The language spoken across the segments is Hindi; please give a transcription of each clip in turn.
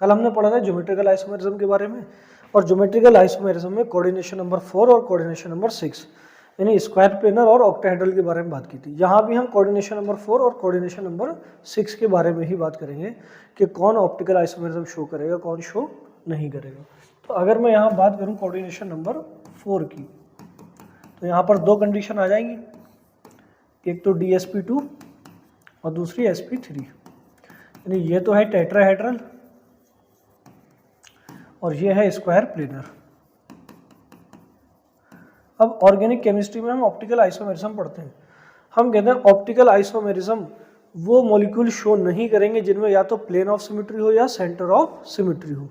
कल हमने पढ़ा था ज्योमेट्रिकल आइसोमेरिज्म के बारे में, और ज्योमेट्रिकल आइसोमेरिज्म में कोऑर्डिनेशन नंबर 4 और कोऑर्डिनेशन नंबर 6 यानी स्क्वायर प्लेनर और ऑक्टाहेड्रल के बारे में बात की थी। यहाँ भी हम कोऑर्डिनेशन नंबर 4 और कोऑर्डिनेशन नंबर 6 के बारे में ही बात करेंगे कि कौन ऑप्टिकल आइसोमेरिज्म शो करेगा, कौन शो नहीं करेगा। तो अगर मैं यहाँ बात करूँ कोऑर्डिनेशन नंबर 4 की, तो यहाँ पर दो कंडीशन आ जाएंगी, एक तो DSP2 और दूसरी SP3। यानी ये तो है टेट्राहेड्रल और ये है स्क्वायर प्लेनर। अब ऑर्गेनिक केमिस्ट्री में हम ऑप्टिकल आइसोमेरिज्म पढ़ते हैं। हम कहते हैं ऑप्टिकल आइसोमेरिज्म वो मॉलिक्यूल शो नहीं करेंगे जिनमें या तो प्लेन ऑफ सिमेट्री हो या सेंटर ऑफ सिमेट्री हो,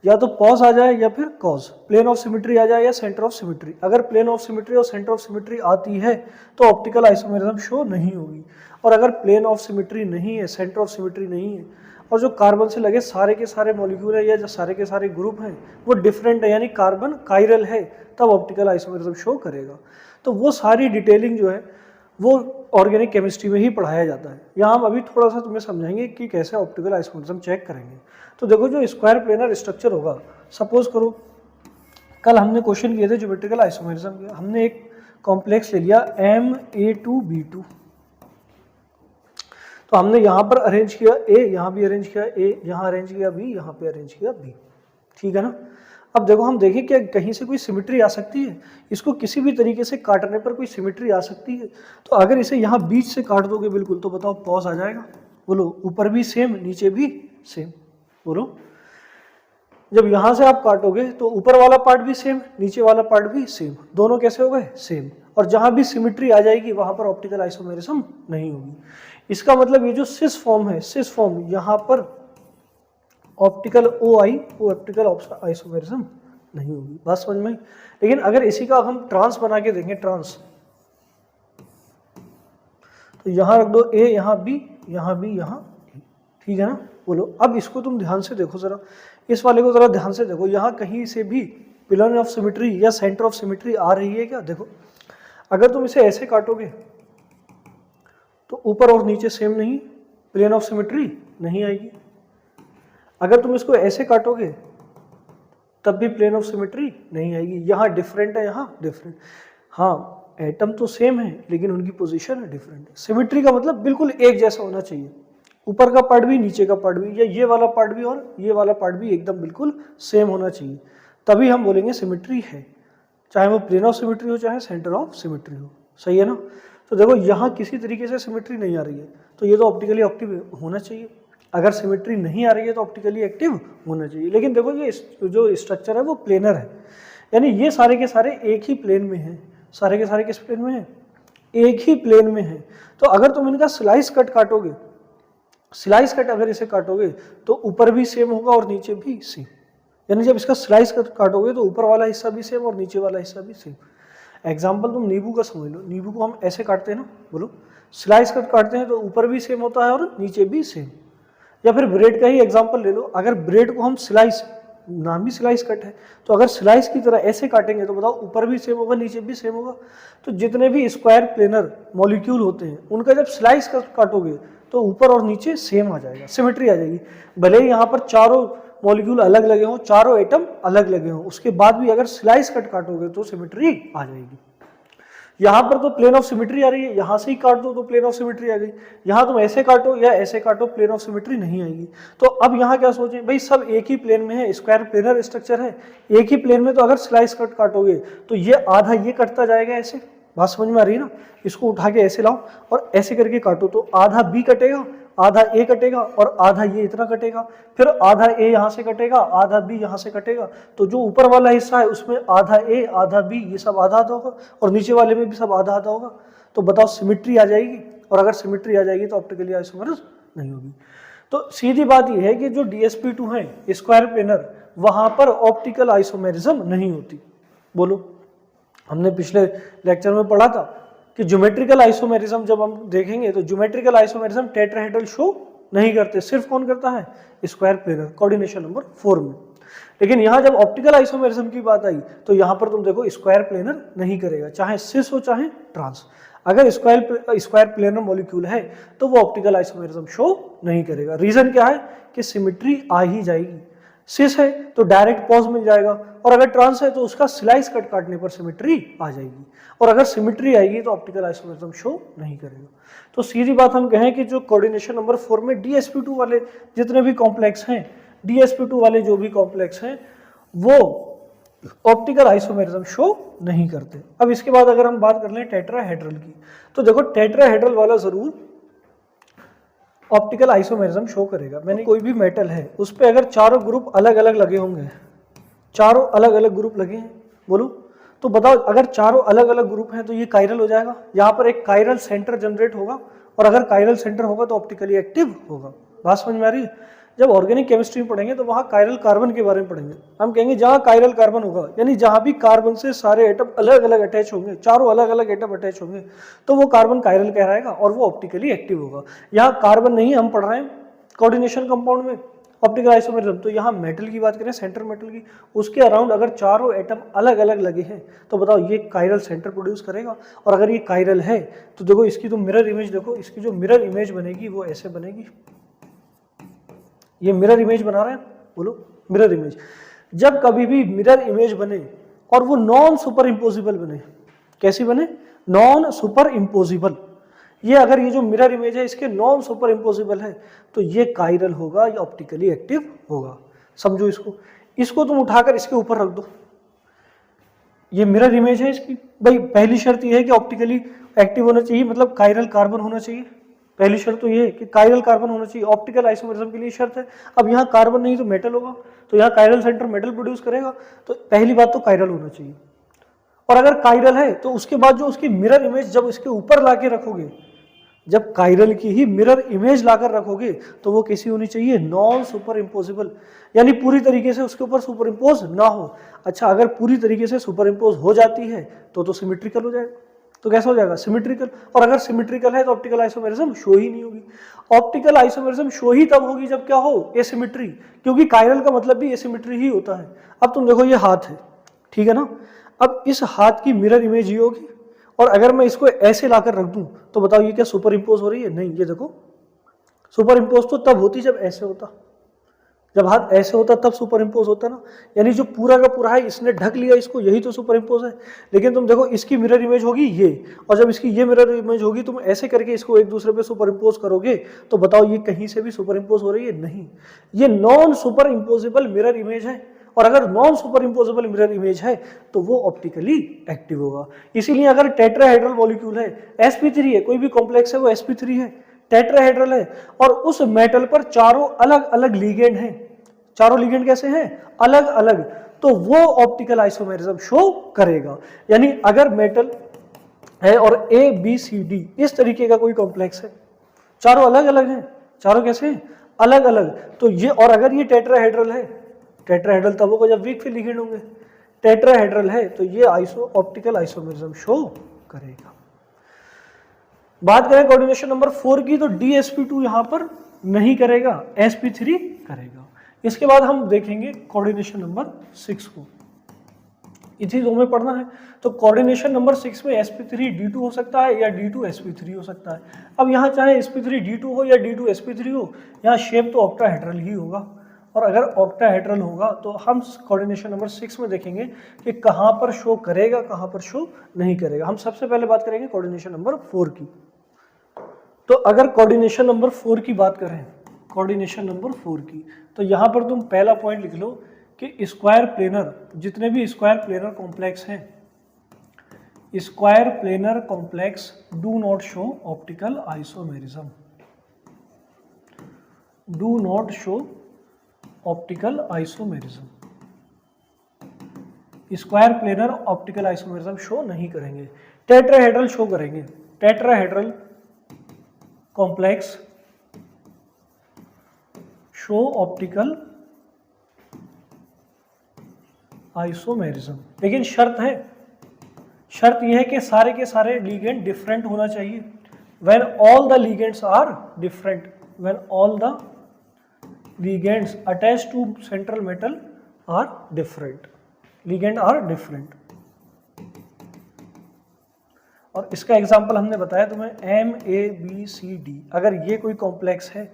या तो पॉज आ जाए या फिर कॉज, प्लेन ऑफ सिमेट्री आ जाए या सेंटर ऑफ सिमेट्री। अगर प्लेन ऑफ सिमेट्री और सेंटर ऑफ सिमेट्री आती है तो ऑप्टिकल आइसोमेरिज्म शो नहीं होगी, और अगर प्लेन ऑफ सिमेट्री नहीं है, सेंटर ऑफ सिमेट्री नहीं है, और जो कार्बन से लगे सारे के सारे मॉलिक्यूल है या जो सारे के सारे ग्रुप हैं वो डिफरेंट है, यानी कार्बन कायरल है, तब ऑप्टिकल आइसोमेरिज्म शो करेगा। तो वो सारी डिटेलिंग जो है वो ऑर्गेनिक केमिस्ट्री में ही पढ़ाया जाता है। यहाँ हम अभी थोड़ा सा तुम्हें समझाएंगे कि कैसे ऑप्टिकल आइसोमेरिज्म चेक करेंगे। तो देखो जो स्क्वायर प्लेनर स्ट्रक्चर होगा, सपोज करो कल हमने क्वेश्चन किए थे ज्योमेट्रिकल आइसोमेरिज्म के, हमने एक कॉम्प्लेक्स ले लिया MA2B2, तो हमने यहाँ पर अरेंज किया A, यहाँ भी अरेंज किया A, यहाँ अरेंज किया B, यहाँ पे अरेंज किया B, ठीक है ना। अब देखो हम देखें क्या कहीं से कोई सिमेट्री आ सकती है, इसको किसी भी तरीके से काटने पर कोई सिमेट्री आ सकती है। तो अगर इसे यहाँ बीच से काट दोगे बिल्कुल, तो बताओ पॉज आ जाएगा? बोलो ऊपर भी सेम नीचे भी सेम, बोलो। जब यहाँ से आप काटोगे तो ऊपर वाला पार्ट भी सेम, नीचे वाला पार्ट भी सेम, दोनों कैसे हो गए? सेम। और जहाँ भी सिमेट्री आ जाएगी वहाँ पर ऑप्टिकल आइसोमेरिज्म नहीं होगी। इसका मतलब ये जो सिस फॉर्म है, सिस फॉर्म, यहाँ पर ऑप्टिकल ऑप्टिकल आइसोमेरिज्म नहीं होगी। बात समझ में? लेकिन अगर इसी का हम ट्रांस बना के देखें, ट्रांस, तो यहाँ रख दो A, यहाँ B, यहाँ B, यहाँ A, ठीक है ना। बोलो अब इसको तुम ध्यान से देखो जरा, इस वाले को जरा ध्यान से देखो, यहाँ कहीं से भी प्लेन ऑफ सिमेट्री या सेंटर ऑफ सिमेट्री आ रही है क्या? देखो अगर तुम इसे ऐसे काटोगे तो ऊपर और नीचे सेम नहीं, प्लेन ऑफ सिमेट्री नहीं आएगी। अगर तुम इसको ऐसे काटोगे तब भी प्लेन ऑफ सिमेट्री नहीं आएगी। यहाँ डिफरेंट है, यहाँ डिफरेंट, हाँ एटम तो सेम है लेकिन उनकी पोजीशन है डिफरेंट। सिमेट्री का मतलब बिल्कुल एक जैसा होना चाहिए, ऊपर का पार्ट भी नीचे का पार्ट भी, या ये वाला पार्ट भी और ये वाला पार्ट भी एकदम बिल्कुल सेम होना चाहिए, तभी हम बोलेंगे सिमेट्री है, चाहे वो प्लेन ऑफ सिमेट्री हो चाहे सेंटर ऑफ सिमेट्री हो। सही है ना। तो देखो यहाँ किसी तरीके से सिमेट्री नहीं आ रही है, तो ये तो ऑप्टिकली एक्टिव होना चाहिए। अगर सिमेट्री नहीं आ रही है तो ऑप्टिकली एक्टिव होना चाहिए। लेकिन देखो ये जो स्ट्रक्चर है वो प्लेनर है, यानी ये सारे के सारे एक ही प्लेन में हैं। सारे के सारे किस प्लेन में हैं? एक ही प्लेन में हैं। तो अगर तुम इनका स्लाइस कट काटोगे, स्लाइस कट अगर इसे काटोगे तो ऊपर भी सेम होगा और नीचे भी सेम, यानी जब इसका स्लाइस कट काटोगे तो ऊपर वाला हिस्सा भी सेम और नीचे वाला हिस्सा भी सेम। एग्जाम्पल तुम नींबू का समझ लो, नींबू को हम ऐसे काटते हैं ना, बोलो स्लाइस कट काटते हैं तो ऊपर भी सेम होता है और नीचे भी सेम। या फिर ब्रेड का ही एग्जांपल ले लो, अगर ब्रेड को हम स्लाइस, नाम भी स्लाइस कट है, तो अगर स्लाइस की तरह ऐसे काटेंगे तो बताओ ऊपर भी सेम होगा नीचे भी सेम होगा। तो जितने भी स्क्वायर प्लेनर मॉलिक्यूल होते हैं उनका जब स्लाइस काटोगे तो ऊपर और नीचे सेम आ जाएगा, सिमेट्री आ जाएगी। भले ही यहाँ पर चारों मॉलिक्यूल अलग लगे हों, चारों एटम अलग लगे हों, उसके बाद भी अगर स्लाइस कट काटोगे तो सिमेट्री आ जाएगी। यहाँ पर तो प्लेन ऑफ सिमेट्री आ रही है, यहाँ से ही काट दो तो प्लेन ऑफ सिमेट्री आ गई। यहाँ तुम ऐसे काटो या ऐसे काटो प्लेन ऑफ सिमेट्री नहीं आएगी। तो अब यहाँ क्या सोचें भाई, सब एक ही प्लेन में है, स्क्वायर प्लेनर स्ट्रक्चर है, एक ही प्लेन में, तो अगर स्लाइस कट काटोगे तो ये आधा ये कटता जाएगा ऐसे। बात समझ में आ रही है ना। इसको उठा के ऐसे लाओ और ऐसे करके काटो तो आधा B कटेगा, आधा A कटेगा और आधा ये इतना कटेगा, फिर आधा A यहाँ से कटेगा, आधा B यहाँ से कटेगा। तो जो ऊपर वाला हिस्सा है उसमें आधा A आधा B ये सब आधा आधा होगा और नीचे वाले में भी सब आधा आधा होगा। तो बताओ सिमेट्री आ जाएगी, और अगर सिमेट्री आ जाएगी तो ऑप्टिकली आइसोमेरिज्म नहीं होगी। तो सीधी बात यह है कि जो DSP2 है स्क्वायर प्लेनर, वहां पर ऑप्टिकल आइसोमेरिज्म नहीं होती। बोलो हमने पिछले लेक्चर में पढ़ा था कि ज्योमेट्रिकल आइसोमेरिज्म जब हम देखेंगे तो ज्योमेट्रिकल आइसोमेरिज्म टेट्राहेड्रल शो नहीं करते, सिर्फ कौन करता है? स्क्वायर प्लेनर, कोऑर्डिनेशन नंबर 4 में। लेकिन यहाँ जब ऑप्टिकल आइसोमेरिज्म की बात आई तो यहाँ पर तुम देखो स्क्वायर प्लेनर नहीं करेगा, चाहे सिस हो चाहे ट्रांस। अगर स्क्वायर प्लेनर मॉलिक्यूल है तो वो ऑप्टिकल आइसोमेरिज्म शो नहीं करेगा। रीजन क्या है कि सिमेट्री आ ही जाएगी। सिस है तो डायरेक्ट पॉज मिल जाएगा, और अगर ट्रांस है तो उसका स्लाइस कट काटने पर सिमेट्री आ जाएगी, और अगर सिमेट्री आएगी तो ऑप्टिकल आइसोमेरिज्म शो नहीं करेगा। तो सीधी बात हम कहें कि जो कोऑर्डिनेशन नंबर 4 में DsP2 वाले जितने भी कॉम्प्लेक्स हैं, DsP2 वाले जो भी कॉम्प्लेक्स हैं वो ऑप्टिकल आइसोमेरिज्म शो नहीं करते। अब इसके बाद अगर हम बात कर लें टेट्राहेड्रल की, तो देखो टेट्राहेड्रल वाला जरूर ऑप्टिकल आइसोमेरिज्म शो करेगा। मैंने कोई भी मेटल है उस पर अगर चारों ग्रुप अलग अलग लगे होंगे, चारों अलग अलग ग्रुप लगे हैं, बोलो तो बताओ अगर चारों अलग अलग ग्रुप हैं तो ये कायरल हो जाएगा। यहाँ पर एक कायरल सेंटर जनरेट होगा, और अगर कायरल सेंटर होगा तो ऑप्टिकली एक्टिव होगा। बात समझ में आ रही है? जब ऑर्गेनिक केमिस्ट्री में पढ़ेंगे तो वहाँ कायरल कार्बन के बारे में पढ़ेंगे। हम कहेंगे जहाँ कायरल कार्बन होगा, यानी जहाँ भी कार्बन से सारे एटम अलग अलग अटैच होंगे, चारों अलग अलग एटम अटैच होंगे, तो वो कार्बन कायरल कहलाएगा और वो ऑप्टिकली एक्टिव होगा। यहाँ कार्बन नहीं हम पढ़ रहे हैं कोऑर्डिनेशन कंपाउंड में ऑप्टिकल आइसोमेरिज्म, तो यहाँ मेटल की बात करें, सेंटर मेटल की, उसके अराउंड अगर चारों एटम अलग अलग लगे हैं तो बताओ ये कायरल सेंटर प्रोड्यूस करेगा। और अगर ये कायरल है तो देखो इसकी तो मिरर इमेज देखो, इसकी जो मिरर इमेज बनेगी वो ऐसे बनेगी। ये मिरर इमेज बना रहे हैं, बोलो मिरर इमेज। जब कभी भी मिरर इमेज बने और वो नॉन सुपर इम्पोजिबल बने, कैसी बने? Non super imposable. ये अगर ये जो मिरर इमेज है इसके नॉन सुपर इम्पोजिबल है तो ये कायरल होगा, ये ऑप्टिकली एक्टिव होगा। समझो इसको, इसको तुम उठाकर इसके ऊपर रख दो, ये मिरर इमेज है इसकी। भाई पहली शर्त ये है कि ऑप्टिकली एक्टिव होना चाहिए, मतलब कायरल कार्बन होना चाहिए। पहली शर्त तो ये है कि कायरल कार्बन होना चाहिए, ऑप्टिकल आइसोमेरिज्म के लिए शर्त है। अब यहाँ कार्बन नहीं तो मेटल होगा, तो यहाँ कायरल सेंटर मेटल प्रोड्यूस करेगा, तो पहली बात तो कायरल होना चाहिए। और अगर कायरल है तो उसके बाद जो उसकी मिरर इमेज जब इसके ऊपर लाके रखोगे, जब कायरल की ही मिरर इमेज लाकर रखोगे तो वो कैसी होनी चाहिए? नॉन सुपर इम्पोजिबल, यानी पूरी तरीके से उसके ऊपर सुपर इम्पोज ना हो। अच्छा, अगर पूरी तरीके से सुपर इम्पोज हो जाती है तो सिमेट्रिकल हो जाएगा। तो कैसा हो जाएगा? सिमेट्रिकल। और अगर सिमेट्रिकल है तो ऑप्टिकल आइसोमेरिज्म शो ही नहीं होगी। ऑप्टिकल आइसोमेरिज्म शो ही तब होगी जब क्या हो? एसिमेट्री, क्योंकि कायरल का मतलब भी एसिमेट्री ही होता है। अब तुम देखो ये हाथ है, ठीक है ना, अब इस हाथ की मिरर इमेज ये होगी, और अगर मैं इसको ऐसे लाकर रख दूं तो बताओ ये क्या सुपर इम्पोज हो रही है? नहीं, ये देखो सुपर इम्पोज तो तब होती जब ऐसे होता, जब हाथ ऐसे होता तब सुपर इम्पोज होता ना, यानी जो पूरा का पूरा है इसने ढक लिया इसको, यही तो सुपर इम्पोज है। लेकिन तुम देखो इसकी मिरर इमेज होगी ये, और जब इसकी ये मिरर इमेज होगी तुम ऐसे करके इसको एक दूसरे पे सुपर इम्पोज करोगे तो बताओ ये कहीं से भी सुपर इम्पोज हो रही है? नहीं, ये non superimposable mirror image है, और अगर non superimposable mirror image है तो वो ऑप्टिकली एक्टिव होगा। इसीलिए अगर टेट्राहेड्रल मॉलिक्यूल है, sp3 है, कोई भी कॉम्प्लेक्स है वो sp3 है, टेट्राहेड्रल है, और उस मेटल पर चारों अलग अलग लिगेंड हैं, चारों लिगेंड कैसे हैं? अलग अलग, तो वो ऑप्टिकल आइसोमेरिज्म शो करेगा। यानी अगर मेटल है और ABCD इस तरीके का कोई कॉम्प्लेक्स है, चारों अलग अलग हैं, चारों कैसे हैं? अलग अलग, तो ये, और अगर ये टेट्राहेड्रल है, टेट्राहेड्रल तब होगा जब वीक फील्ड लिगेंड होंगे, टेट्राहेड्रल है तो ये ऑप्टिकल आइसोमेरिज्म शो करेगा। बात करें कोऑर्डिनेशन नंबर 4 की, तो DsP2 यहां पर नहीं करेगा, sp3 करेगा। इसके बाद हम देखेंगे कोऑर्डिनेशन नंबर 6 को, इसी दो में पढ़ना है। तो कोऑर्डिनेशन नंबर 6 में sp3 d2 हो सकता है या d2 sp3 हो सकता है। अब यहाँ चाहे sp3 d2 हो या d2 sp3 हो, यहाँ शेप तो ऑक्टाहेड्रल ही होगा, और अगर ऑक्टाहेड्रल होगा तो हम कोऑर्डिनेशन नंबर 6 में देखेंगे कि कहाँ पर शो करेगा, कहाँ पर शो नहीं करेगा। हम सबसे पहले बात करेंगे कोऑर्डिनेशन नंबर 4 की। तो अगर कोऑर्डिनेशन नंबर 4 की बात करें, कोऑर्डिनेशन नंबर 4 की, तो यहाँ पर तुम पहला पॉइंट लिख लो कि स्क्वायर प्लेनर, जितने भी स्क्वायर प्लेनर कॉम्प्लेक्स हैं, square planar complex do not show optical isomerism, do not show optical isomerism. Square planar optical isomerism show नहीं करेंगे, टेट्राहेड्रल शो करेंगे। Tetrahedral complex show optical isomerism, लेकिन शर्त है, शर्त यह है कि सारे के सारे लिगेंड डिफरेंट होना चाहिए। When all the ligands are different, when all the ligands attached to central metal are different, ligand are different, और इसका एग्जांपल हमने बताया तुम्हें MABCD, अगर ये कोई कॉम्प्लेक्स है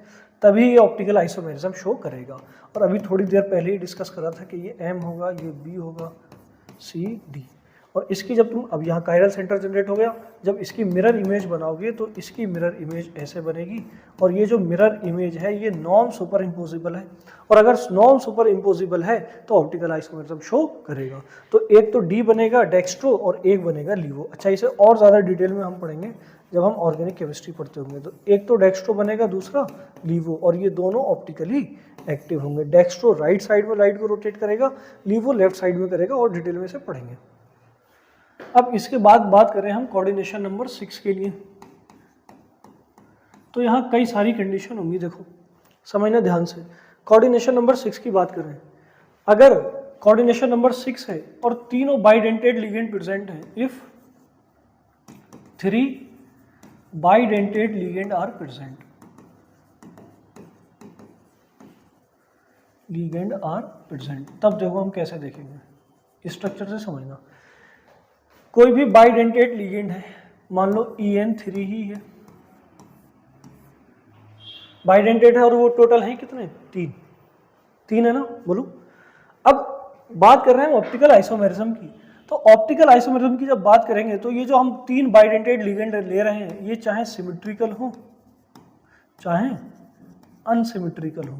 तभी ये ऑप्टिकल आइसोमेरिज्म शो करेगा। और अभी थोड़ी देर पहले ही डिस्कस करा था कि ये M होगा, ये B होगा, C D। और इसकी जब तुम, अब यहाँ कायरल सेंटर जनरेट हो गया, जब इसकी मिरर इमेज बनाओगे तो इसकी मिरर इमेज ऐसे बनेगी। और ये जो मिरर इमेज है ये नॉन सुपर इम्पोजिबल है, और अगर नॉन सुपर इम्पोजिबल है तो ऑप्टिकल आइसोमेरिज्म शो करेगा। तो एक तो डी बनेगा डेक्स्ट्रो और एक बनेगा लीवो। अच्छा, इसे और ज़्यादा डिटेल में हम पढ़ेंगे जब हम ऑर्गेनिक केमिस्ट्री पढ़ते होंगे। तो एक तो डेक्स्ट्रो बनेगा, दूसरा लीवो, और ये दोनों ऑप्टिकली एक्टिव होंगे। डेक्स्ट्रो राइट साइड में लाइट को रोटेट करेगा, लीवो लेफ्ट साइड में करेगा, और डिटेल में से पढ़ेंगे। अब इसके बाद बात करें हम कोऑर्डिनेशन नंबर 6 के लिए। तो यहाँ कई सारी कंडीशन होंगी, देखो समझना ध्यान से। कोऑर्डिनेशन नंबर 6 की बात करें, अगर कोऑर्डिनेशन नंबर 6 है और तीनों बाइडेंटेड लिगेंड प्रेजेंट है, if 3 bidentate ligand are present, ligand are present, तब देखो हम कैसे देखेंगे, स्ट्रक्चर से समझना। कोई भी बाइडेंटेड लिगेंड है, मान लो EN3 ही है, बाइडेंटेड है और वो टोटल है कितने, 3 है ना, बोलो। अब बात कर रहे हैं ऑप्टिकल आइसोमेरिज्म की। तो ऑप्टिकल आइसोमेरिज्म की जब बात करेंगे तो ये जो हम 3 बाइडेंटेड लिगेंड ले रहे हैं, ये चाहे सिमेट्रिकल हो चाहे अनसिमेट्रिकल हो,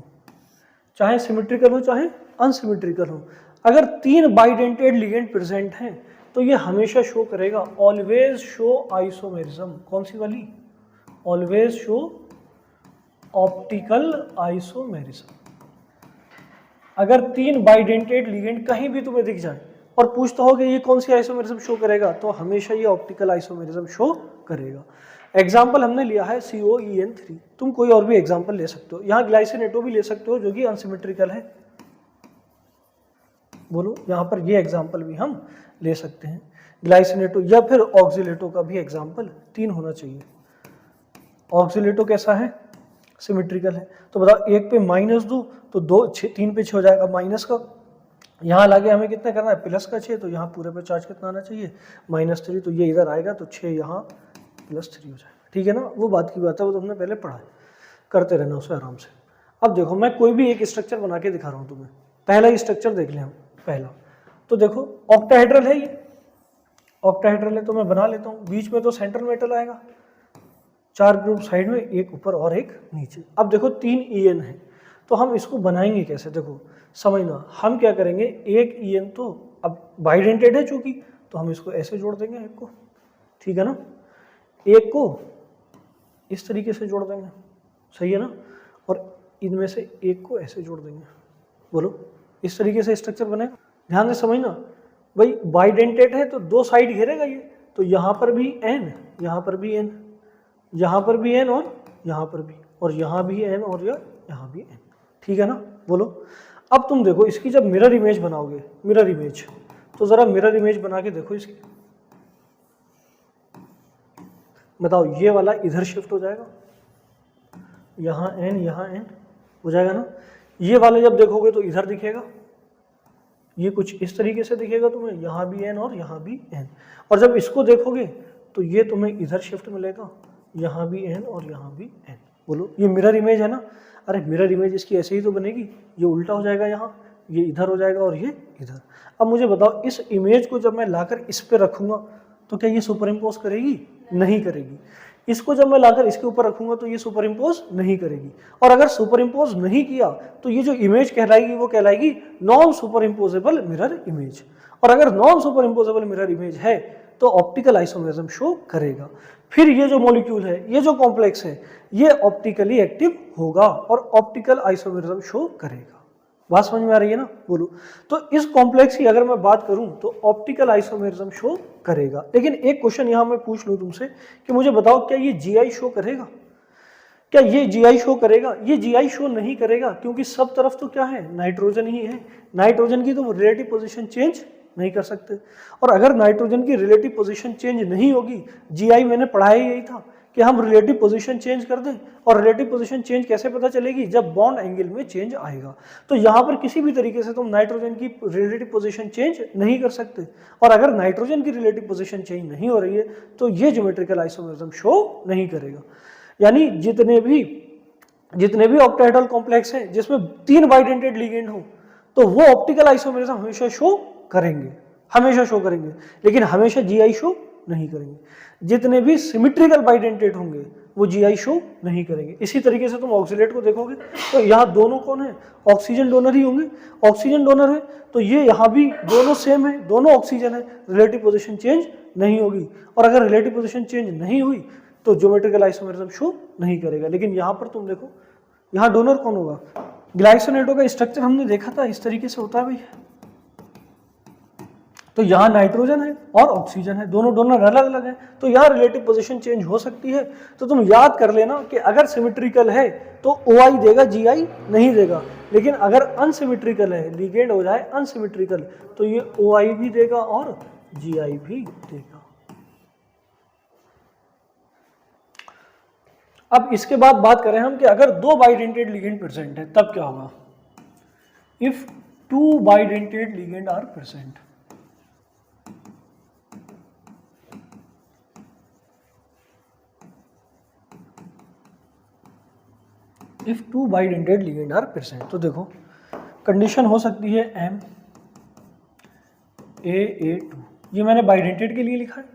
चाहे सिमेट्रिकल हो चाहे अनसिमेट्रिकल हो, अगर 3 बाइडेंटेड लिगेंड प्रेजेंट हैं तो ये हमेशा शो करेगा ऑलवेज शो आइसोमेरिज्म। कौन सी वाली, ऑलवेज शो ऑप्टिकल आइसोमेरिज्म। अगर 3 बाइडेंटेड लिगेंड कहीं भी तुम्हें दिख जाए और पूछता हो कि ये कौन सी आइसोमेरिज्म शो करेगा, तो हमेशा ये ऑप्टिकल आइसोमेरिज्म शो करेगा। एग्जाम्पल हमने लिया है COEN3, तुम कोई और भी एग्जाम्पल ले सकते हो। यहाँ ग्लाइसिनेटो भी ले सकते हो जो कि अनसिमेट्रिकल है, बोलो। यहाँ पर ये एग्जाम्पल भी हम ले सकते हैं, ग्लाइसिनेटो या फिर ऑक्सिलेटो का भी एग्जाम्पल 3 होना चाहिए। ऑक्सिलेटो कैसा है, सिमेट्रिकल है। तो बताओ, एक पे -2 तो 3 पे 6 हो जाएगा माइनस का। यहाँ लागे हमें कितना करना है, प्लस का 6, तो यहाँ पूरे पे चार्ज कितना आना चाहिए, -3, तो ये इधर आएगा तो 6 यहाँ +3 हो जाएगा। ठीक है ना, वो बात की बात है, वो तो हमने पहले पढ़ा है, करते रहना उसे आराम से। अब देखो मैं कोई भी एक स्ट्रक्चर बना के दिखा रहा हूँ तुम्हें। पहला स्ट्रक्चर देख लें हम, पहला तो देखो ऑक्टाहेड्रल है, ये ऑक्टाहेड्रल है तो मैं बना लेता हूँ। बीच में तो सेंट्रल मेटल आएगा, 4 ग्रुप साइड में, एक ऊपर और एक नीचे। अब देखो 3 EN है, तो हम इसको बनाएंगे कैसे, देखो समझना। हम क्या करेंगे, एक EN तो अब बाइडेंटेड है चूंकि, तो हम इसको ऐसे जोड़ देंगे एक को, ठीक है ना, एक को इस तरीके से जोड़ देंगे, सही है ना, और इनमें से एक को ऐसे जोड़ देंगे, बोलो। इस तरीके से स्ट्रक्चर बनेगा। ध्यान से समझना भाई, बाइडेंटेड है तो 2 साइड घेरेगा ये, तो यहाँ पर भी N, यहाँ पर भी N, यहाँ पर भी N और यहाँ पर भी, और यहाँ भी N और यहाँ भी N, ठीक है ना, बोलो। अब तुम देखो इसकी जब मिरर इमेज बनाओगे, मिरर इमेज, तो जरा मिरर इमेज बना के देखो इसकी। बताओ, ये वाला इधर शिफ्ट हो जाएगा, यहाँ N यहाँ N हो जाएगा ना। ये वाले जब देखोगे तो इधर दिखेगा, ये कुछ इस तरीके से दिखेगा तुम्हें, यहाँ भी N और यहाँ भी N। और जब इसको देखोगे तो ये तुम्हें इधर शिफ्ट मिलेगा, यहाँ भी N और यहाँ भी N, बोलो। ये मिरर इमेज है ना। अरे मिरर इमेज इसकी ऐसे ही तो बनेगी, ये उल्टा हो जाएगा, यहाँ ये इधर हो जाएगा और ये इधर। अब मुझे बताओ, इस इमेज को जब मैं लाकर इस पे रखूंगा तो क्या ये सुपर इम्पोज करेगी, नहीं करेगी। इसको जब मैं लाकर इसके ऊपर रखूंगा तो ये सुपर इम्पोज नहीं करेगी। और अगर सुपर इम्पोज नहीं किया तो ये जो इमेज कहलाएगी वो कहलाएगी non superimposable mirror image. और अगर non superimposable mirror image है तो ऑप्टिकल आइसोमेरिज्म शो करेगा। फिर ये जो मॉलिक्यूल है, ये जो कॉम्प्लेक्स है, ये ऑप्टिकली एक्टिव होगा और ऑप्टिकल आइसोमेरिज्म शो करेगा। बात समझ में आ रही है ना, बोलो। तो इस कॉम्प्लेक्स की अगर मैं बात करूं तो ऑप्टिकल आइसोमेरिज्म शो करेगा। लेकिन एक क्वेश्चन यहां मैं पूछ लूं तुमसे कि मुझे बताओ, क्या ये GI शो करेगा, क्या ये GI शो करेगा? ये GI शो नहीं करेगा, क्योंकि सब तरफ तो क्या है, नाइट्रोजन ही है। नाइट्रोजन की तो रिलेटिव पोजीशन चेंज नहीं कर सकते। और अगर नाइट्रोजन की रिलेटिव पोजीशन चेंज नहीं होगी, GI मैंने पढ़ाया यही था कि हम रिलेटिव पोजीशन चेंज कर दें, और रिलेटिव पोजीशन चेंज कैसे पता चलेगी, जब बॉन्ड एंगल में चेंज आएगा। तो यहाँ पर किसी भी तरीके से तुम नाइट्रोजन की रिलेटिव पोजीशन चेंज नहीं कर सकते, और अगर नाइट्रोजन की रिलेटिव पोजीशन चेंज नहीं हो रही है तो ये ज्योमेट्रिकल आइसोमेरिज्म शो नहीं करेगा। यानी जितने भी ऑक्टाहेड्रल कॉम्प्लेक्स हैं जिसमें 3 बाइडेंटेड लिगेंड हो, तो वो ऑप्टिकल आइसोमेरिज्म हमेशा शो करेंगे, लेकिन हमेशा जीआई शो नहीं करेंगे। जितने भी सिमेट्रिकल बाइडेंटेड होंगे वो जीआई शो नहीं करेंगे। इसी तरीके से तुम ऑक्सीलेट को देखोगे तो यहाँ दोनों कौन है, ऑक्सीजन डोनर ही होंगे। ऑक्सीजन डोनर है तो ये यहाँ भी दोनों सेम है, दोनों ऑक्सीजन है, रिलेटिव पोजीशन चेंज नहीं होगी। और अगर रिलेटिव पोजीशन चेंज नहीं हुई तो ज्योमेट्रिकल आइसोमेरिज्म शो नहीं करेगा। लेकिन यहाँ पर तुम देखो, यहाँ डोनर कौन होगा, ग्लाइसिनेटो का स्ट्रक्चर हमने देखा था इस तरीके से होता है भाई। तो यहाँ नाइट्रोजन है और ऑक्सीजन है, दोनों डोनर अलग अलग हैं, तो यहाँ रिलेटिव पोजीशन चेंज हो सकती है। तो तुम याद कर लेना कि अगर सिमेट्रिकल है तो OI देगा, GI नहीं देगा। लेकिन अगर अनसिमेट्रिकल है, लिगेंड हो जाए अनसिमेट्रिकल, तो ये OI भी देगा और GI भी देगा। अब इसके बाद बात करें हम कि अगर 2 बाइडेंटेड लिगेंड प्रेजेंट है तब क्या होगा। If 2 bidentate ligand are present, if 2 bidentate ligand are present, तो देखो कंडीशन हो सकती है MAA2, ये मैंने बाइडेंटेड के लिए लिखा है।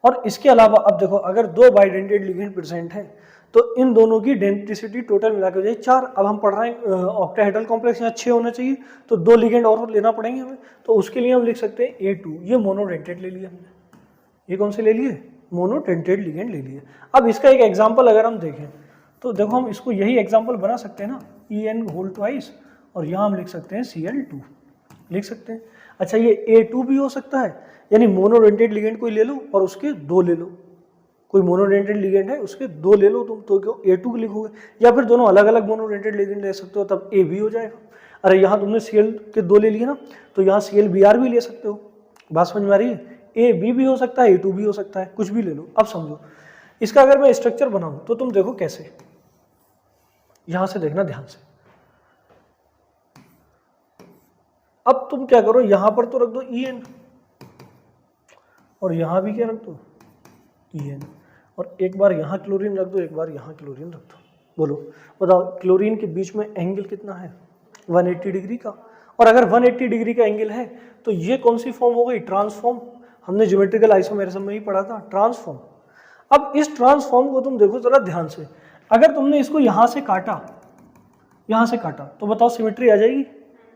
और इसके अलावा अब देखो, अगर 2 बाइडेंटेड लिगेंड प्रेजेंट है तो इन दोनों की डेंसिटी टोटल मिला के हो जाए 4। अब हम पढ़ रहे हैं ऑक्टाहेड्रल कॉम्प्लेक्स यहाँ 6 होना चाहिए, तो 2 लिगेंड और लेना पड़ेंगे हमें। तो उसके लिए हम लिख सकते हैं A2, ये मोनोडेंटेड ले लिया हमने। ये कौन से ले लिए, मोनोडेंटेड लिगेंड ले लिए। अब इसका एक एग्जाम्पल अगर हम देखें तो देखो, हम इसको यही एग्जाम्पल बना सकते हैं ना, EN2, और यहाँ हम लिख सकते हैं Cl2 लिख सकते हैं। अच्छा, ये A2 भी हो सकता है, यानी मोनोडेंटेड लिगेंड कोई ले लो और उसके 2 ले लो। कोई मोनोडेंटेड लिगेंड है उसके 2 ले लो तुम, तो क्यों A2 लिखोगे, या फिर दोनों अलग अलग मोनोडेंटेड लिगेंड ले सकते हो, तब A भी हो जाएगा। अरे यहाँ तुमने Cl के 2 ले लिए ना, तो यहाँ ClBr भी ले सकते हो। बात समझ में आ रही है, AB भी हो सकता है, A2 भी हो सकता है, कुछ भी ले लो। अब समझो इसका अगर मैं स्ट्रक्चर बनाऊं तो तुम देखो कैसे, यहां से देखना ध्यान से। अब तुम क्या करो, यहां पर तो रख दो EN, और यहां भी क्या रख दो EN, और एक बार यहां क्लोरीन रख दो, एक बार यहां क्लोरीन रख दो। बोलो बताओ, क्लोरीन के बीच में एंगल कितना है, 180 डिग्री का। और अगर 180 डिग्री का एंगल है तो ये कौन सी फॉर्म हो गई, ट्रांसफॉर्म। हमने ज्योमेट्रिकल आइसोमेरिज्म में ही पढ़ा था, ट्रांसफॉर्म। अब इस ट्रांसफॉर्म को तुम देखो जरा ध्यान से, अगर तुमने इसको यहां से काटा, तो बताओ सिमेट्री आ जाएगी,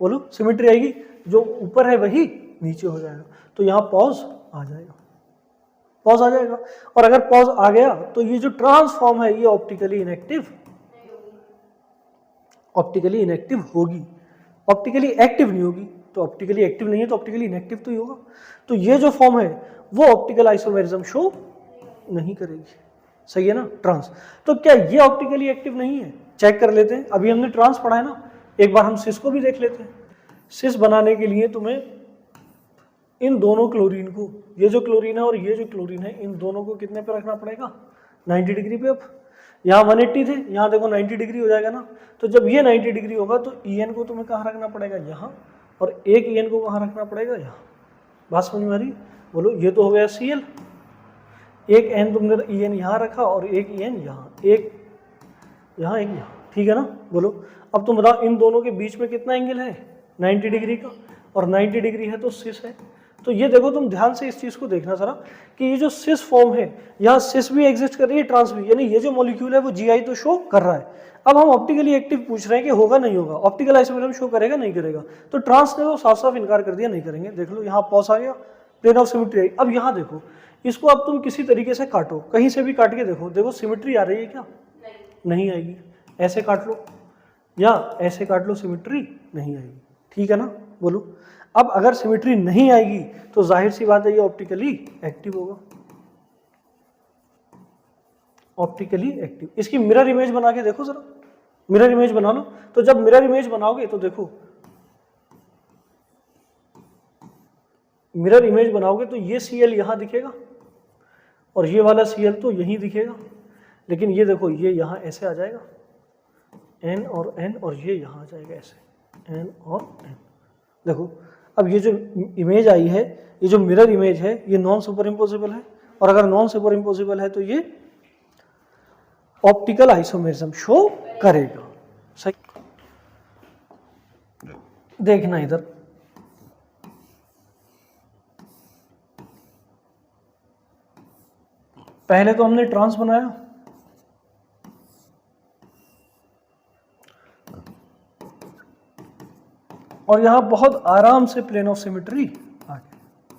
बोलो सिमेट्री आएगी, जो ऊपर है वही नीचे हो जाएगा, तो यहाँ पॉज आ जाएगा, और अगर पॉज आ गया तो ये जो ट्रांसफॉर्म है ये ऑप्टिकली इनएक्टिव होगी, ऑप्टिकली एक्टिव नहीं होगी। तो ऑप्टिकली एक्टिव नहीं है तो ऑप्टिकली इनएक्टिव तो ही होगा। तो ये जो फॉर्म है वो ऑप्टिकल आइसोमेरिज्म शो नहीं करेगी, सही है ना, ट्रांस। तो क्या ये ऑप्टिकली एक्टिव नहीं है, चेक कर लेते हैं। अभी हमने ट्रांस पढ़ा है ना, एक बार हम सिस को भी देख लेते हैं। सिस बनाने के लिए तुम्हें इन दोनों क्लोरीन को, ये जो क्लोरीन है और ये जो क्लोरीन है, इन दोनों को कितने पे रखना पड़ेगा, 90 डिग्री पे। अब यहाँ 180 थे, यहाँ देखो 90 डिग्री हो जाएगा ना। तो जब ये 90 डिग्री होगा तो EN को तुम्हें कहाँ रखना पड़ेगा, यहाँ, और एक EN को कहाँ रखना पड़ेगा, यहाँ। बात समझ में आ रही, बोलो। ये तो हो गया Cl, एक N तुमने EN यहाँ रखा और एक EN यहाँ, एक यहाँ एक यहाँ, ठीक है ना, बोलो। अब तुम बताओ इन दोनों के बीच में कितना एंगल है, 90 डिग्री का, और 90 डिग्री है तो सिस है। तो ये देखो, तुम ध्यान से इस चीज को देखना जरा कि ये जो सिस फॉर्म है, यहाँ सिस भी एग्जिस्ट कर रही है, ट्रांस भी, यानी ये जो मॉलिक्यूल है वो GI तो शो कर रहा है। अब हम ऑप्टिकली एक्टिव पूछ रहे हैं कि होगा नहीं होगा, ऑप्टिकल आइसोमेरिज्म शो करेगा नहीं करेगा। तो ट्रांस ने तो साफ साफ इनकार कर दिया, नहीं करेंगे। देख लो यहाँ पॉज आ गया, प्लेन ऑफ सिमेट्री आई। अब यहाँ देखो, इसको अब तुम किसी तरीके से काटो, कहीं से भी काट के देखो, देखो सिमेट्री आ रही है क्या, नहीं आएगी। ऐसे काट लो या ऐसे काट लो, सिमेट्री नहीं आएगी, ठीक है ना, बोलो। अब अगर सिमेट्री नहीं आएगी तो जाहिर सी बात है ये ऑप्टिकली एक्टिव होगा, ऑप्टिकली एक्टिव। इसकी मिरर इमेज बना के देखो जरा, मिरर इमेज बना लो। तो जब मिरर इमेज बनाओगे तो देखो, मिरर इमेज बनाओगे तो ये Cl यहां दिखेगा और ये वाला Cl तो यहीं दिखेगा। लेकिन ये देखो ये यहाँ ऐसे आ जाएगा n और n, और ये यहाँ आ जाएगा ऐसे n और n। देखो अब ये जो इमेज आई है, ये जो मिरर इमेज है, ये नॉन सुपर इम्पोजिबल है, और अगर नॉन सुपर इम्पोजिबल है तो ये ऑप्टिकल आइसोमेरिज्म शो करेगा। सही, देखना इधर, पहले तो हमने ट्रांस बनाया, और यहां बहुत आराम से प्लेन ऑफ सिमेट्री आ गई,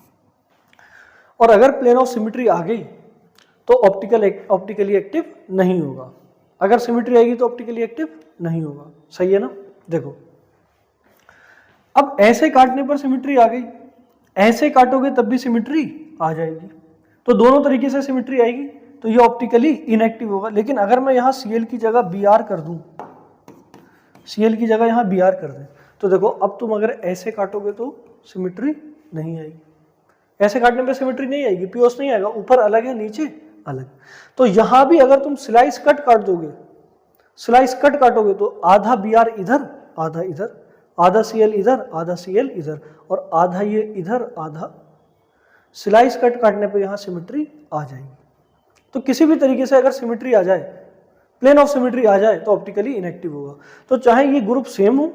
और अगर प्लेन ऑफ सिमेट्री आ गई तो ऑप्टिकली एक्टिव नहीं होगा, अगर सिमेट्री आएगी तो ऑप्टिकली एक्टिव नहीं होगा। सही है ना। देखो अब ऐसे काटने पर सिमेट्री आ गई, ऐसे काटोगे तब भी सिमेट्री आ जाएगी, तो दोनों तरीके से सिमेट्री आएगी, तो ये ऑप्टिकली इनएक्टिव होगा। लेकिन अगर मैं यहाँ Cl की जगह Br कर दूं, Cl की जगह यहाँ Br कर दें, तो देखो अब तुम अगर ऐसे काटोगे तो सिमेट्री नहीं आएगी, ऐसे काटने पे सिमेट्री नहीं आएगी, पियोस नहीं आएगा, ऊपर अलग है नीचे अलग। तो यहाँ भी अगर तुम स्लाइस कट काट दोगे, स्लाइस कट काटोगे तो आधा Br इधर आधा इधर, आधा Cl इधर आधा Cl इधर, और आधा ये इधर आधा, स्लाइस कट काटने पे यहाँ सिमेट्री आ जाएगी। तो किसी भी तरीके से अगर सिमेट्री आ जाए, प्लेन ऑफ सिमेट्री आ जाए, तो ऑप्टिकली इनएक्टिव होगा। तो चाहे ये ग्रुप सेम हो,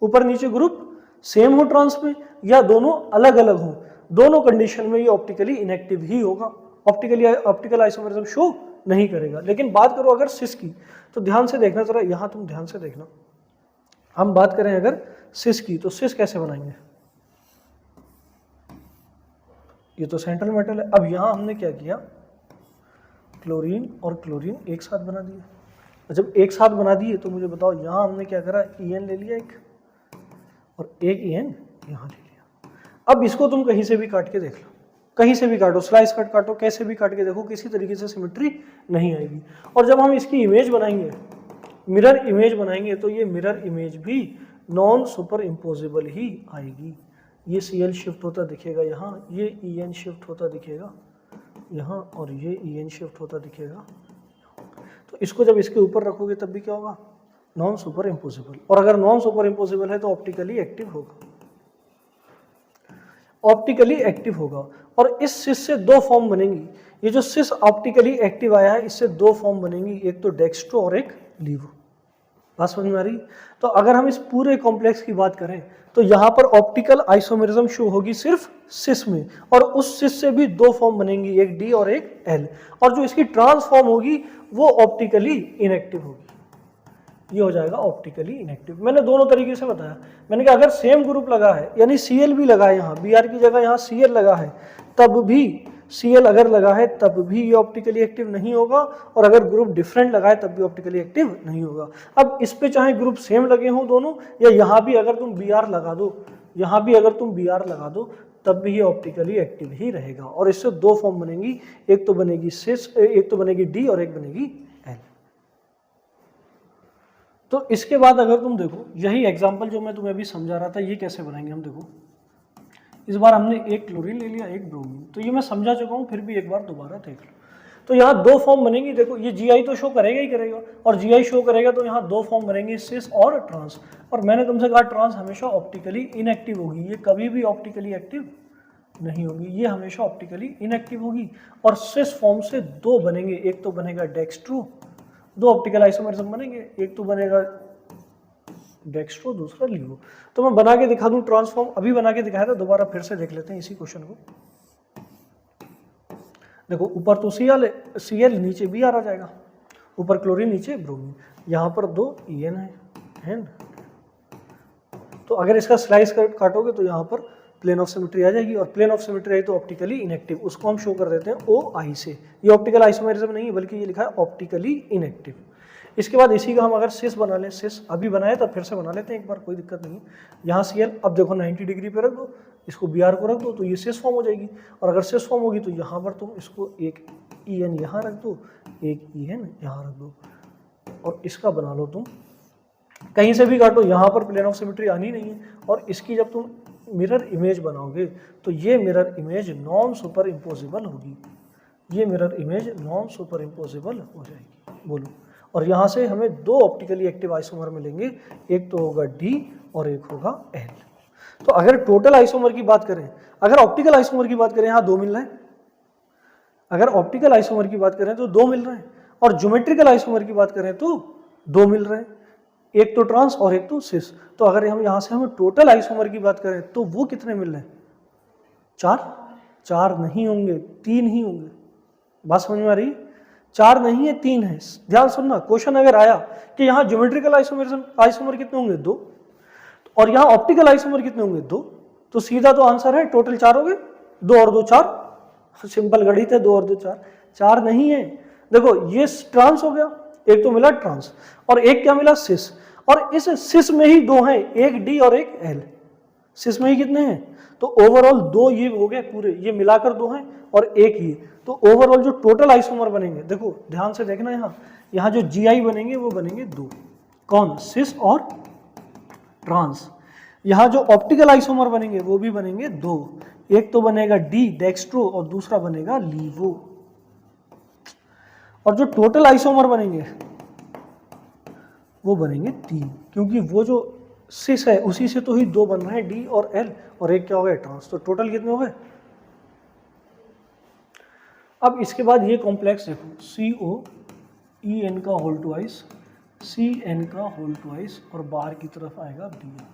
ऊपर नीचे ग्रुप सेम हो ट्रांस में, या दोनों अलग अलग हो, दोनों कंडीशन में ये ऑप्टिकली इनएक्टिव ही होगा, ऑप्टिकल आइसोमेरिज्म शो नहीं करेगा। लेकिन बात करो अगर सिस की, तो ध्यान से देखना जरा, यहाँ तुम ध्यान से देखना, हम बात करें अगर सिस की, तो सिस कैसे बनाएंगे, ये तो सेंट्रल मेटल है। अब यहाँ हमने क्या किया, क्लोरीन और क्लोरीन एक साथ बना दिए। जब एक साथ बना दिए तो मुझे बताओ यहाँ हमने क्या करा, En ले लिया एक, और एक En यहाँ ले लिया। अब इसको तुम कहीं से भी काट के देख लो, कहीं से भी काटो, स्लाइस कट काटो, कैसे भी काट के देखो, किसी तरीके से सिमेट्री नहीं आएगी। और जब हम इसकी इमेज बनाएंगे, मिरर इमेज बनाएंगे, तो ये मिरर इमेज भी नॉन सुपर इम्पोजिबल ही आएगी। ये Cl शिफ्ट होता दिखेगा यहाँ, ये En शिफ्ट होता दिखेगा यहाँ, और ये En शिफ्ट होता दिखेगा। तो इसको जब इसके ऊपर रखोगे तब भी क्या होगा, नॉन सुपर इम्पोजिबल। और अगर नॉन सुपर इम्पोजिबल है तो ऑप्टिकली एक्टिव होगा, ऑप्टिकली एक्टिव होगा। और इस सिस से दो फॉर्म बनेंगी, ये जो सिस ऑप्टिकली एक्टिव आया है इससे दो फॉर्म बनेंगी, एक तो डेक्स्ट्रो और एक लीवो। बात समझ में आ रही। तो अगर हम इस पूरे कॉम्प्लेक्स की बात करें तो यहाँ पर ऑप्टिकल आइसोमेरिज्म शो होगी सिर्फ सिस में, और उस सिस से भी दो फॉर्म बनेंगी, एक डी और एक एल, और जो इसकी ट्रांसफॉर्म होगी वो ऑप्टिकली इनएक्टिव होगी, ये हो जाएगा ऑप्टिकली इनएक्टिव। मैंने दोनों तरीके से बताया, मैंने कहा अगर सेम ग्रुप लगा है, यानी Cl भी लगा है, यहाँ Br की जगह यहाँ Cl लगा है, तब भी Cl अगर लगा है तब भी ये ऑप्टिकली एक्टिव नहीं होगा, और अगर ग्रुप डिफरेंट लगा है तब भी ऑप्टिकली एक्टिव नहीं होगा। अब इस पे चाहे ग्रुप सेम लगे हों दोनों, या यहाँ भी अगर तुम Br लगा दो, यहाँ भी अगर तुम Br लगा दो, तब भी ये ऑप्टिकली एक्टिव ही रहेगा। और इससे दो फॉर्म बनेंगी, एक तो बनेगी सिस, एक तो बनेगी डी और एक बनेगी एल। तो इसके बाद अगर तुम देखो, यही एग्जाम्पल जो मैं तुम्हें अभी समझा रहा था, ये कैसे बनाएंगे हम। देखो इस बार हमने एक क्लोरीन ले लिया, एक ब्रोमीन, तो ये मैं समझा चुका हूँ, फिर भी एक बार दोबारा देख लो। तो यहाँ दो फॉर्म बनेंगी। देखो ये Gi तो शो करेगा ही करेगा, और Gi शो करेगा तो यहाँ दो फॉर्म बनेंगे, सिस और ट्रांस। और मैंने तुमसे कहा ट्रांस हमेशा ऑप्टिकली इनएक्टिव होगी, ये कभी भी ऑप्टिकली एक्टिव नहीं होगी, ये हमेशा ऑप्टिकली इनएक्टिव होगी। और सिस फॉर्म से दो बनेंगे, एक तो बनेगा डेक्स्ट्रो, दो ऑप्टिकल आइसोमेरिज्म बनेंगे, एक तो बनेगा डेक्स्ट्रो, दूसरा लीवो। तो मैं बना के दिखा दूं ट्रांसफॉर्म, अभी बना के दिखाया था, दोबारा फिर से देख लेते हैं इसी क्वेश्चन को। देखो ऊपर तो Cl नीचे Br आ जाएगा, ऊपर क्लोरीन नीचे ब्रोमीन, यहाँ पर दो En है। तो अगर इसका स्लाइस काटोगे तो यहाँ पर प्लेन ऑफ सिमेट्री आ जाएगी, और प्लेन ऑफ सिमेट्री आई तो ऑप्टिकली इनएक्टिव, उसको हम शो कर देते हैं OI से। ये ऑप्टिकल आइसोमेरिज्म नहीं है, बल्कि ये लिखा है ऑप्टिकली इनएक्टिव। इसके बाद इसी का हम अगर सिस बना लें, सिस अभी बनाया तो फिर से बना लेते हैं एक बार, कोई दिक्कत नहीं है। यहाँ Cl, अब देखो 90 डिग्री पे रख दो, इसको Br को रख दो, तो ये सिस फॉर्म हो जाएगी। और अगर सिस फॉर्म होगी तो यहाँ पर तुम इसको एक En यहाँ रख दो, एक En यहाँ रख दो, और इसका बना लो तुम, कहीं से भी काटो, यहाँ पर प्लेन ऑफ सिमेट्री आनी नहीं है। और इसकी जब तुम मिरर इमेज बनाओगे तो ये mirror image non super imposable होगी, ये mirror image non super imposable हो जाएगी। बोलो। और यहाँ से हमें दो ऑप्टिकली एक्टिव आइसोमर मिलेंगे, एक तो होगा D और एक होगा L। तो अगर टोटल आइसोमर की बात करें, अगर ऑप्टिकल आइसोमर की बात करें, यहाँ दो मिल रहे हैं। अगर ऑप्टिकल आइसोमर की बात करें तो दो मिल रहे हैं, और ज्योमेट्रिकल आइसोमर की बात करें तो दो मिल रहे हैं, एक तो ट्रांस और एक तो सिस। तो अगर हम यहाँ से हमें टोटल आइसोमर की बात करें तो वो कितने मिल रहे हैं? चार नहीं होंगे, तीन ही होंगे। बात समझ में आ रही? चार नहीं है, तीन है। ध्यान सुनना, क्वेश्चन अगर आया कि यहाँ ज्योमेट्रिकल आइसोमर कितने होंगे? दो, और यहाँ ऑप्टिकल आइसोमर कितने होंगे? दो। तो सीधा तो आंसर है टोटल चार हो गए, दो और दो चार। सिंपल गणित है, दो और दो चार। चार नहीं है, देखो ये ट्रांस हो गया, एक तो मिला ट्रांस, और एक क्या मिला? सिस। और इस सिस में ही दो हैं, एक डी और एक एल। सिस में ही कितने हैं? तो ओवरऑल दो ये हो गए पूरे, ये मिलाकर दो हैं और एक ये। तो ओवरऑल जो टोटल आइसोमर बनेंगे, देखो ध्यान से देखना, यहाँ जो जीआई बनेंगे वो बनेंगे दो। कौन? सिस और ट्रांस। यहाँ जो ऑप्टिकल आइसोमर बनेंगे वो भी बनेंगे दो, एक तो बनेगा डी डेक्स्ट्रो और दूसरा बनेगा लीवो। और जो टोटल आइसोमर बनेंगे वो बनेंगे तीन, क्योंकि वो जो सिस है उसी से तो ही दो बन रहे हैं, डी और एल, और एक क्या हो गया? ट्रांस। तो टोटल कितने हो गए? अब इसके बाद ये कॉम्प्लेक्स देखो, COEN का होल ट्वाइस, CN का होल ट्वाइस, और बाहर की तरफ आएगा BR।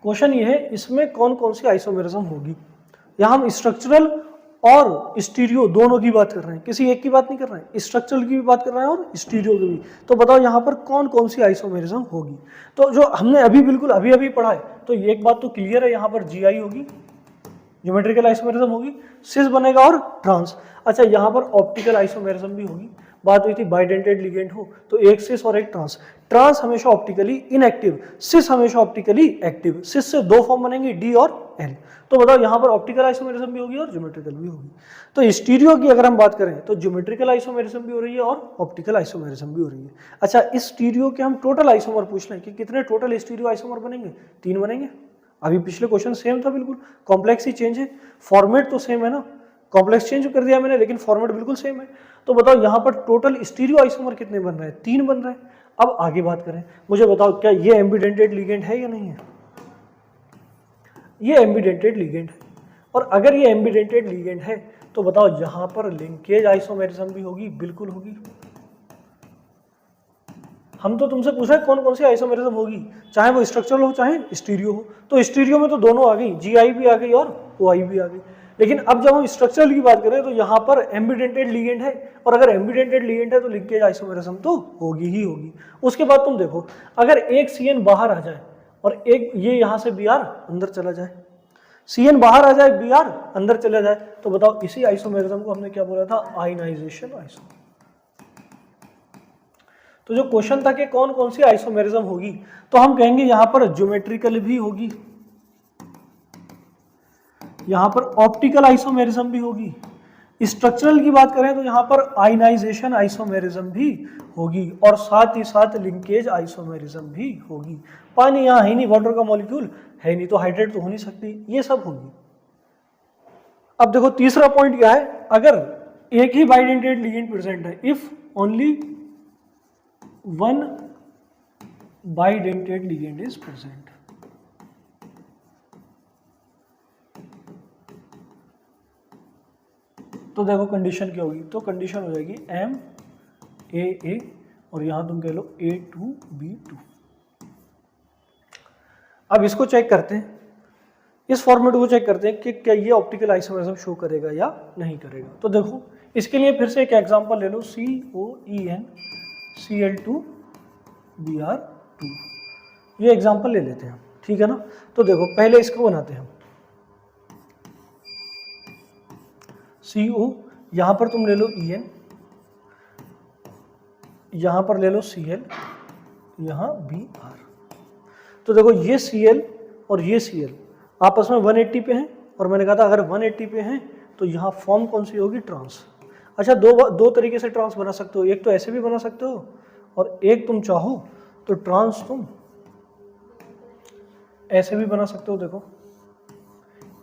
क्वेश्चन ये है इसमें कौन कौन सी आइसोमेरिज्म होगी। यहाँ हम स्ट्रक्चरल और स्टीरियो दोनों की बात कर रहे हैं, किसी एक की बात नहीं कर रहे हैं, स्ट्रक्चरल की भी बात कर रहे हैं और स्टीरियो की भी। तो बताओ यहाँ पर कौन कौन सी आइसोमेरिज्म होगी। तो जो हमने अभी बिल्कुल अभी पढ़ा है, तो एक बात तो क्लियर है, यहाँ पर GI होगी, ज्योमेट्रिकल आइसोमेरिज्म होगी, सिस बनेगा और ट्रांस। अच्छा, यहाँ पर ऑप्टिकल आइसोमेरिज्म भी होगी। बात हुई थी बाइडेंटेड लिगेंड हो, तो एक सिस और एक ट्रांस। ट्रांस हमेशा ऑप्टिकली इनएक्टिव, सिस हमेशा ऑप्टिकली एक्टिव। सिस से दो फॉर्म बनेंगे, डी और एल। तो बताओ यहाँ पर ऑप्टिकल आइसोमेरिज्म भी होगी और ज्योमेट्रिकल भी होगी। तो स्टीरियो की अगर हम बात करें तो ज्योमेट्रिकल आइसोमेरिज्म भी हो रही है और ऑप्टिकल आइसोमेरिज्म भी हो रही है। अच्छा, इस स्टीरियो के हम टोटल आइसोमर पूछ लें कि कितने टोटल स्टीरियो आइसोमर बनेंगे? तीन बनेंगे। अभी पिछले क्वेश्चन सेम था बिल्कुल, कॉम्प्लेक्स ही चेंज है, फॉर्मेट तो सेम है ना, कॉम्प्लेक्स चेंज कर दिया मैंने लेकिन फॉर्मेट बिल्कुल सेम है। तो बताओ यहाँ पर टोटल स्टीरियो आइसोमर कितने बन रहे हैं? तीन बन रहे हैं। अब आगे बात करें, मुझे बताओ क्या ये एम्बिडेंटेड लिगेंड है या नहीं है? ये एम्बिडेंटेड लिगेंड है, और अगर ये एम्बिडेंटेड लिगेंड है तो बताओ यहाँ पर लिंकेज आइसोमेरिज्म भी होगी? बिल्कुल होगी। हम तो तुमसे पूछा है कौन कौन सी आइसोमेरिज्म होगी, चाहे वो स्ट्रक्चरल हो चाहे स्टीरियो हो। तो स्टीरियो में तो दोनों आ गई, GI भी आ गई और OI भी आ गई। लेकिन अब जब हम स्ट्रक्चरल की बात करें तो यहाँ पर एम्बिडेंटेड लिगेंड है, और अगर एम्बिडेंटेड लिगेंड है तो लिंकेज आइसोमेरिज्म तो होगी ही होगी। उसके बाद तुम देखो, अगर एक CN बाहर आ जाए और एक ये यहाँ से BR अंदर चला जाए, CN बाहर आ जाए, BR अंदर चला जाए, तो बताओ इसी आइसोमेरिज्म को हमने क्या बोला था? Ionisation isomerism. तो जो क्वेश्चन था कि कौन कौन सी आइसोमेरिज्म होगी, तो हम कहेंगे यहाँ पर ज्योमेट्रिकल भी होगी, यहाँ पर ऑप्टिकल आइसोमेरिज्म भी होगी, स्ट्रक्चरल की बात करें तो यहाँ पर आयनाइजेशन आइसोमेरिज्म भी होगी, और साथ ही साथ लिंकेज आइसोमेरिज्म भी होगी। पानी यहाँ है नहीं, वाटर का मॉलिक्यूल है नहीं, तो हाइड्रेट तो हो नहीं सकती, ये सब होगी। अब देखो तीसरा पॉइंट क्या है, अगर एक ही बाइडेंटेड लिगेंड प्रेजेंट है, if only one bidentate ligand is present, तो देखो कंडीशन क्या होगी, तो कंडीशन हो जाएगी MAA, और यहां तुम कह लो A2B2। अब इसको चेक करते हैं, इस फॉर्मेट को चेक करते हैं कि क्या ये ऑप्टिकल आइसोमेरिज्म शो करेगा या नहीं करेगा। तो देखो इसके लिए फिर से एक एग्जांपल ले लो, COEN Cl2 Br2, ये एग्जांपल ले लेते हैं, ठीक है ना। तो देखो पहले इसको बनाते हैं, CO, यहां पर तुम ले लो En, यहां पर ले लो Cl, यहां Br। तो देखो ये Cl और ये Cl आपस में 180 पे हैं, और मैंने कहा था अगर 180 पे हैं तो यहाँ फॉर्म कौन सी होगी? ट्रांस। अच्छा, दो तरीके से ट्रांस बना सकते हो, एक तो ऐसे भी बना सकते हो, और एक तुम चाहो तो ट्रांस तुम ऐसे भी बना सकते हो। देखो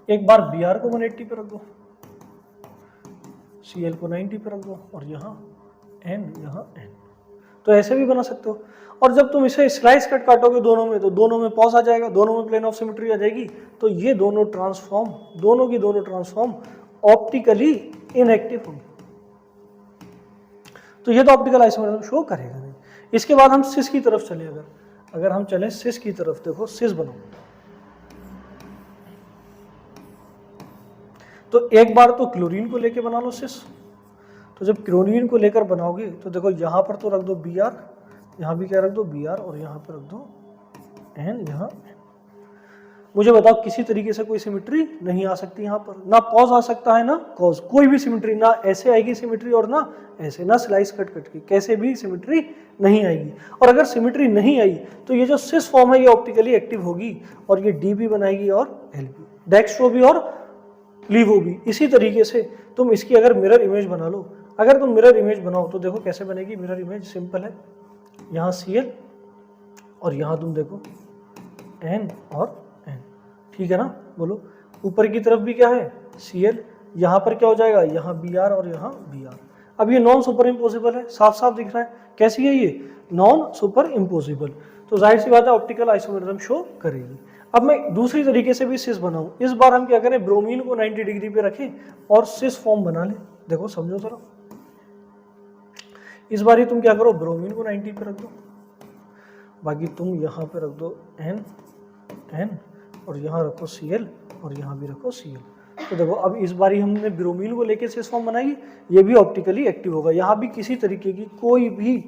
एक बार Br को 180 पे रख दो, Cl को 90 पे रख दो, और यहाँ N यहाँ N। तो ऐसे भी बना सकते हो। और जब तुम इसे स्लाइस कट काटोगे दोनों में, तो दोनों में पॉज आ जाएगा, दोनों में प्लेन ऑफ सिमेट्री आ जाएगी, तो ये दोनों ट्रांसफॉर्म, दोनों की दोनों ट्रांसफॉर्म ऑप्टिकली इनएक्टिव होंगे। तो ये तो ऑप्टिकल आइसोमेरिज्म शो करेगा नहीं। इसके बाद हम सिस की तरफ चले, अगर हम चलें सिस की तरफ, देखो सिस बनाओ, तो एक बार तो क्लोरीन को लेके बना लो सिस। तो जब क्लोरीन को लेकर बनाओगे तो देखो यहाँ पर तो रख दो Br, यहाँ भी क्या रख दो Br, और यहाँ पे रख दो N, यहाँ मुझे बताओ किसी तरीके से कोई सिमेट्री नहीं आ सकती यहाँ पर, ना पॉज आ सकता है ना कॉज, कोई भी सिमेट्री, ना ऐसे आएगी सिमेट्री और ना ऐसे, ना स्लाइस कट कट के, कैसे भी सिमेट्री नहीं आएगी। और अगर सिमेट्री नहीं आई तो ये जो सिस फॉर्म है ये ऑप्टिकली एक्टिव होगी और ये डी भी बनाएगी और एल भी, डेक्स्ट्रो भी और लीवो भी। इसी तरीके से तुम इसकी अगर मिरर इमेज बना लो, अगर तुम मिरर इमेज बनाओ तो देखो कैसे बनेगी मिरर इमेज, सिंपल है, यहाँ Cl और यहाँ तुम देखो N और N, ठीक है ना, बोलो ऊपर की तरफ भी क्या है Cl, यहाँ पर क्या हो जाएगा, यहाँ Br और यहाँ Br। अब ये नॉन सुपर इम्पोसिबल है, साफ साफ दिख रहा है, कैसी है ये नॉन सुपर इम्पोसिबल, तो जाहिर सी बात है ऑप्टिकल आइसोमेरिज्म शो करेगी। अब मैं दूसरी तरीके से भी सिस बनाऊं, इस बार हम क्या करें, ब्रोमीन को 90 डिग्री पे रखें और सिस फॉर्म बना लें। देखो समझो जरा, इस बार ही तुम क्या करो, ब्रोमीन को 90 पे रख दो, बाकी तुम यहाँ पे रख दो N और यहाँ रखो Cl और यहाँ भी रखो Cl। तो देखो अब इस बार ही हमने ब्रोमीन को लेके सिस फॉर्म बनाई, ये भी ऑप्टिकली एक्टिव होगा, यहाँ भी किसी तरीके की कोई भी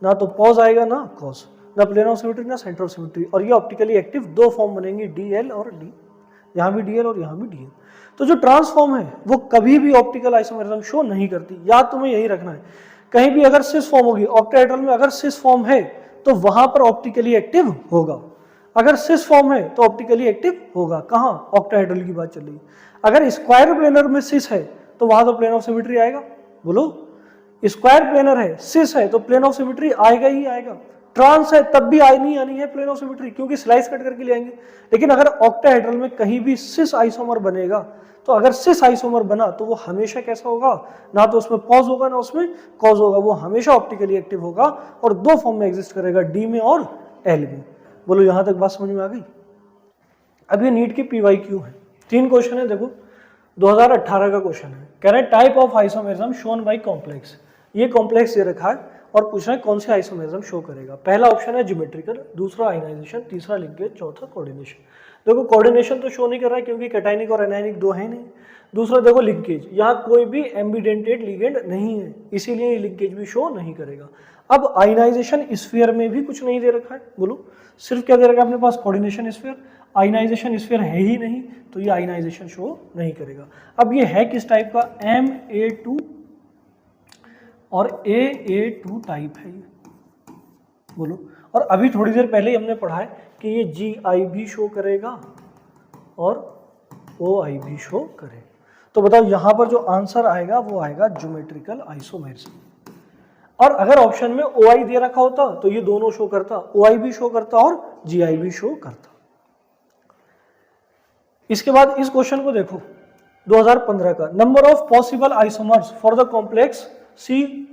ना तो पॉज आएगा ना कॉज, ना प्लेन ऑफ सिमेट्री ना सेंटर ऑफ सिमेट्री, और ये ऑप्टिकली एक्टिव दो फॉर्म बनेंगे DL और D, यहाँ भी DL और यहाँ भी DL। तो जो ट्रांसफॉर्म है वो कभी भी ऑप्टिकल आइसोमेरिज्म शो नहीं करती, याद तुम्हें यही रखना है। कहीं भी अगर सिस फॉर्म होगी, ऑक्टाहेड्रल में अगर सिस फॉर्म है तो वहां पर ऑप्टिकली एक्टिव होगा, अगर सिस फॉर्म है तो ऑप्टिकली एक्टिव होगा, कहाँ, ऑक्टाहेड्रल की बात चल रही है। अगर स्क्वायर प्लेनर में सिस है तो वहां तो प्लेन ऑफ सिमेट्री आएगा, बोलो स्क्वायर प्लेनर है सिस है तो प्लेन ऑफ सिमेट्री आएगा ही आएगा, ट्रांस है तब भी नहीं आनी है प्लेन ऑफ सिमेट्री, क्योंकि स्लाइस कट करके ले आएंगे। लेकिन अगर ऑक्टाहेड्रल में कहीं भी सिस आइसोमर बनेगा, तो अगर सिस आइसोमर बना तो वो हमेशा कैसा होगा, ना तो उसमें पॉज होगा ना उसमें कॉज होगा, वो हमेशा ऑप्टिकली एक्टिव होगा और दो फॉर्म में एग्जिस्ट करेगा, डी में और एल में। बोलो यहां तक बात समझ में आ गई। अब ये नीट की PYQ है, 3 क्वेश्चन है, देखो 2018 का क्वेश्चन है, कह रहे हैं type of isomerism shown by complex, ये कॉम्प्लेक्स दे रखा है और पूछ रहे हैं कौन से आइसोमेरिज्म शो करेगा। पहला ऑप्शन है ज्योमेट्रिकल, दूसरा आयनाइजेशन, तीसरा लिंकेज, चौथा कोऑर्डिनेशन। देखो कोऑर्डिनेशन तो शो नहीं कर रहा है क्योंकि कैटायनिक और एनायनिक दो है नहीं। दूसरा देखो लिंकेज, यहाँ कोई भी एम्बिडेंटेड लिगेंड नहीं है, इसीलिए ये लिंकेज भी शो नहीं करेगा। अब आयनाइजेशन स्फीयर में भी कुछ नहीं दे रखा है, बोलो सिर्फ क्या दे रखा है अपने पास, कोऑर्डिनेशन स्फीयर, आयनाइजेशन स्फीयर है ही नहीं, तो ये आयनाइजेशन शो नहीं करेगा। अब ये है किस टाइप का, Ma2 और AA2 टाइप है ये, बोलो। और अभी थोड़ी देर पहले ही हमने पढ़ा है कि ये GI भी शो करेगा और OI भी शो करेगा। तो बताओ यहाँ पर जो आंसर आएगा वो आएगा ज्योमेट्रिकल आइसोमेरिज्म। और अगर ऑप्शन में OI दे रखा होता तो ये दोनों शो करता, OI भी शो करता और GI भी शो करता। इसके बाद इस क्वेश्चन को देखो 2015 का, number of possible isomers for the complex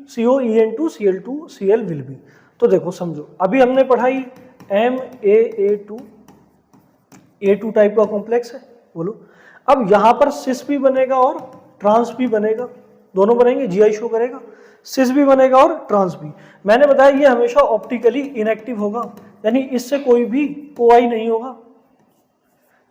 COEN2Cl2Cl will be. तो देखो समझो, अभी हमने पढ़ाई MAA2, A2 टाइप का कॉम्प्लेक्स है, बोलो। अब यहां पर सिस भी बनेगा और ट्रांस भी बनेगा, दोनों बनेंगे, GI शो करेगा, सिस भी बनेगा और ट्रांस भी। मैंने बताया ये हमेशा ऑप्टिकली इनएक्टिव होगा, यानी इससे कोई भी OI नहीं होगा,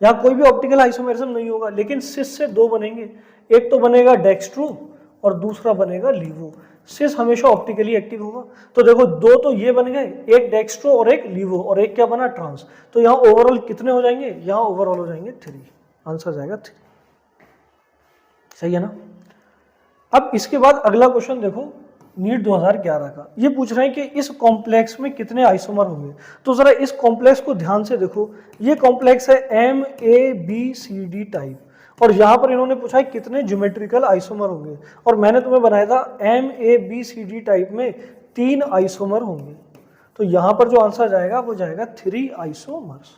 यहाँ कोई भी ऑप्टिकल आइसोमेरिज्म नहीं होगा। लेकिन सिस से दो बनेंगे, एक तो बनेगा डेक्स्ट्रो और दूसरा बनेगा लीवो। सिस हमेशा ऑप्टिकली एक्टिव होगा। तो देखो दो तो ये बन गए, एक डेक्स्ट्रो और एक लीवो, और एक क्या बना, ट्रांस। तो यहाँ ओवरऑल कितने हो जाएंगे, यहाँ ओवरऑल हो जाएंगे 3, आंसर जाएगा 3, सही है ना। अब इसके बाद अगला क्वेश्चन देखो नीट 2011 का, ये पूछ रहे हैं कि इस कॉम्प्लेक्स में कितने आइसोमर होंगे। तो जरा इस कॉम्प्लेक्स को ध्यान से देखो, ये कॉम्प्लेक्स है MABCD टाइप, और यहाँ पर इन्होंने पूछा है कितने ज्योमेट्रिकल आइसोमर होंगे, और मैंने तुम्हें बनाया था MABCD टाइप में 3 आइसोमर होंगे। तो यहाँ पर जो आंसर जाएगा वो जाएगा 3 आइसोमर्स।